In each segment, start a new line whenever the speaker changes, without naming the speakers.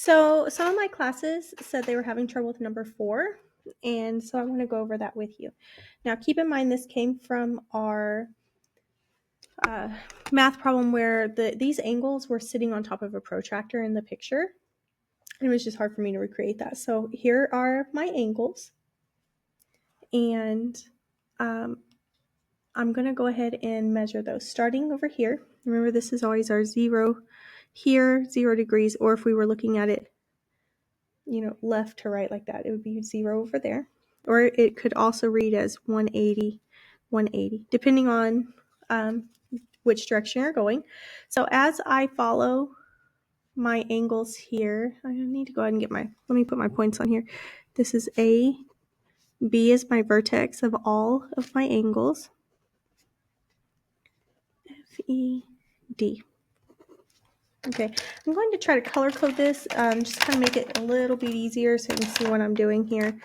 So some of my classes said they were having trouble with number 4, and so I want to go over that with you. Now, keep in mind this came from our math problem where these angles were sitting on top of a protractor in the picture. It was just hard for me to recreate that. So here are my angles, and I'm going to go ahead and measure those. Starting over here, remember this is always our 0 here, 0 degrees, or if we were looking at it left to right like that, it would be 0 over there. Or it could also read as 180, 180, depending on which direction you're going. So as I follow my angles here, I need to go ahead and let me put my points on here. This is A, B is my vertex of all of my angles, F, E, D. Okay, I'm going to try to color code this, just kind of make it a little bit easier so you can see what I'm doing here.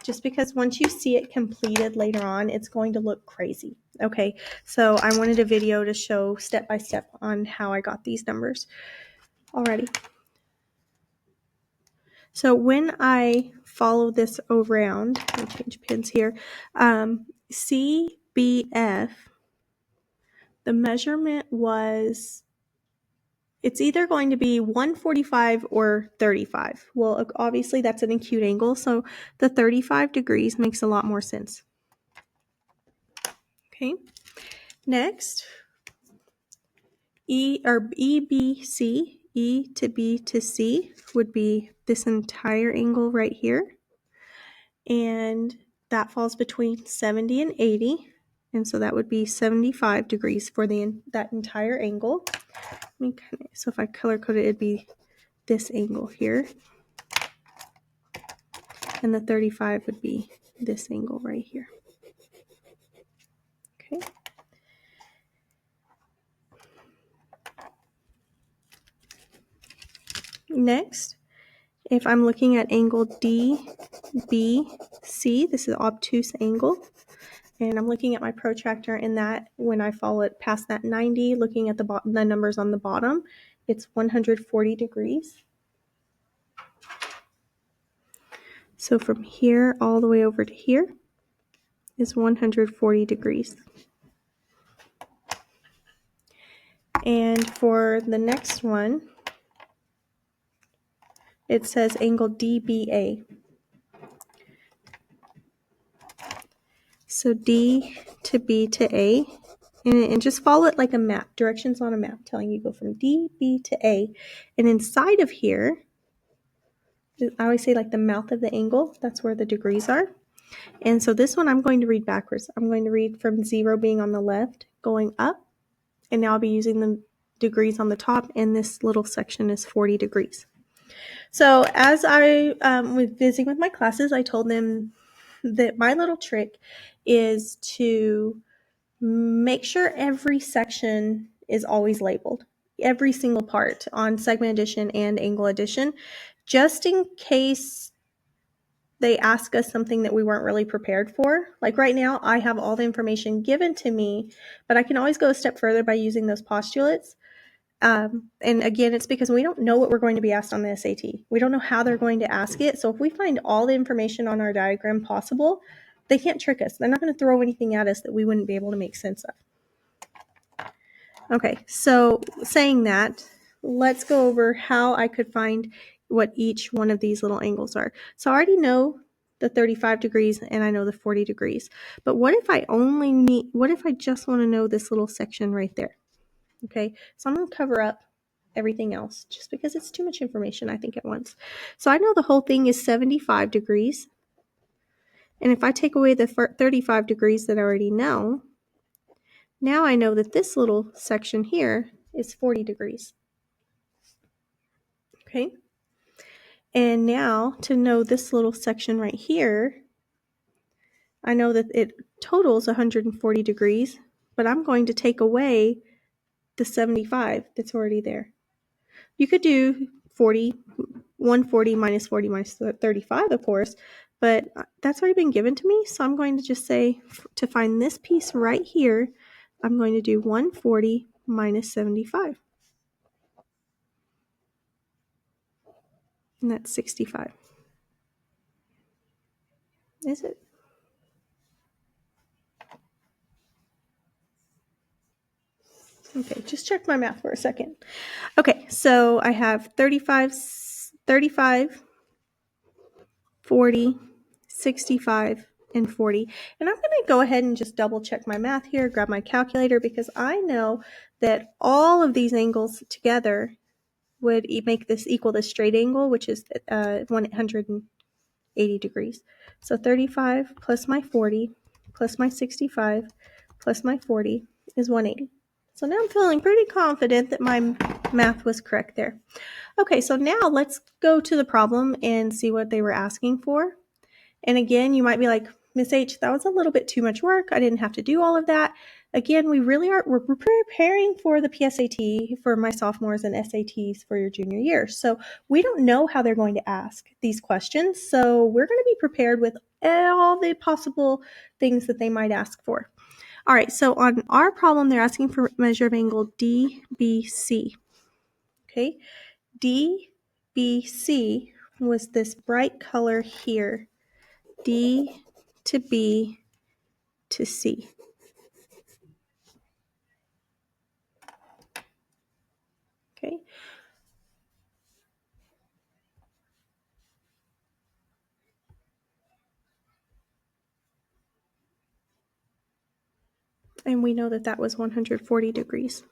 Just because once you see it completed later on, it's going to look crazy. Okay, so I wanted a video to show step by step on how I got these numbers. Alrighty. So when I follow this around, let me change pins here, CBF, the measurement was, it's either going to be 145 or 35. Well, obviously that's an acute angle, so the 35 degrees makes a lot more sense. Okay, next, EBC, E to B to C would be this entire angle right here. And that falls between 70 and 80. And so that would be 75 degrees for that entire angle. So if I color code it, it'd be this angle here. And the 35 would be this angle right here. Okay. Next, if I'm looking at angle DBC, this is an obtuse angle. And I'm looking at my protractor, and that when I follow it past that 90, looking at the numbers on the bottom, it's 140 degrees. So from here all the way over to here is 140 degrees. And for the next one, it says angle DBA. So D to B to A, and just follow it like a map, directions on a map, telling you go from D, B to A. And inside of here, I always say like the mouth of the angle, that's where the degrees are. And so this one I'm going to read backwards. I'm going to read from 0 being on the left, going up, and now I'll be using the degrees on the top, and this little section is 40 degrees. So as I was visiting with my classes, I told them that my little trick is to make sure every section is always labeled, every single part on segment addition and angle addition, just in case they ask us something that we weren't really prepared for. Like right now, I have all the information given to me, but I can always go a step further by using those postulates. And again, it's because we don't know what we're going to be asked on the SAT. We don't know how they're going to ask it. So if we find all the information on our diagram possible, they can't trick us. They're not going to throw anything at us that we wouldn't be able to make sense of. Okay, so saying that, let's go over how I could find what each one of these little angles are. So I already know the 35 degrees and I know the 40 degrees. But what if I just want to know this little section right there? Okay, so I'm going to cover up everything else just because it's too much information, I think, at once. So I know the whole thing is 75 degrees. And if I take away the 35 degrees that I already know, now I know that this little section here is 40 degrees. Okay. And now to know this little section right here, I know that it totals 140 degrees, but I'm going to take away the 75 that's already there. You could do 140 minus 40 minus 35, of course, but that's already been given to me. So I'm going to just say, to find this piece right here, I'm going to do 140 minus 75. And that's 65. Is it? Okay, just check my math for a second. Okay, so I have 35, 40, 65, and 40. And I'm going to go ahead and just double check my math here, grab my calculator, because I know that all of these angles together would make this equal the straight angle, which is 180 degrees. So 35 plus my 40 plus my 65 plus my 40 is 180. So now I'm feeling pretty confident that my math was correct there. Okay, so now let's go to the problem and see what they were asking for. And again, you might be like, Miss H, that was a little bit too much work. I didn't have to do all of that. Again, we're preparing for the PSAT for my sophomores and SATs for your junior year. So we don't know how they're going to ask these questions. So we're going to be prepared with all the possible things that they might ask for. All right, so on our problem, they're asking for measure of angle DBC. Okay, DBC was this bright color here. D to B to C. Okay. And we know that that was 140 degrees.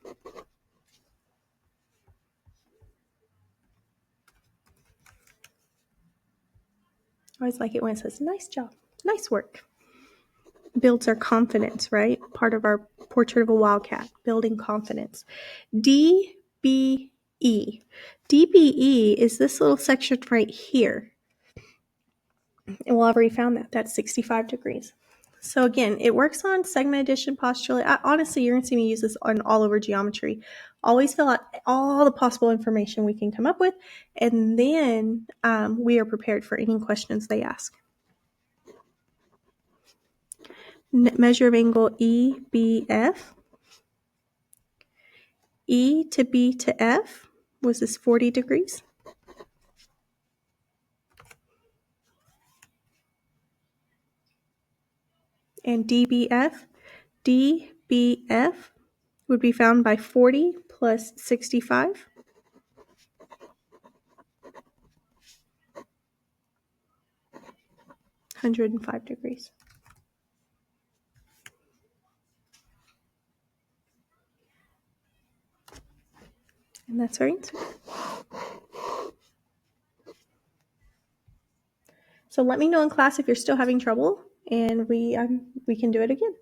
I always like it when it says, nice job, nice work. Builds our confidence, right? Part of our portrait of a wildcat, building confidence. DBE. DBE is this little section right here. And we'll have already found that. That's 65 degrees. So again, it works on segment addition, postulate. Honestly, you're going to see me use this on all over geometry. Always fill out all the possible information we can come up with, and then we are prepared for any questions they ask. Measure of angle EBF. E to B to F was this 40 degrees. And DBF would be found by 40 plus 65. 105 degrees. And that's our answer. So let me know in class if you're still having trouble, and we can do it again.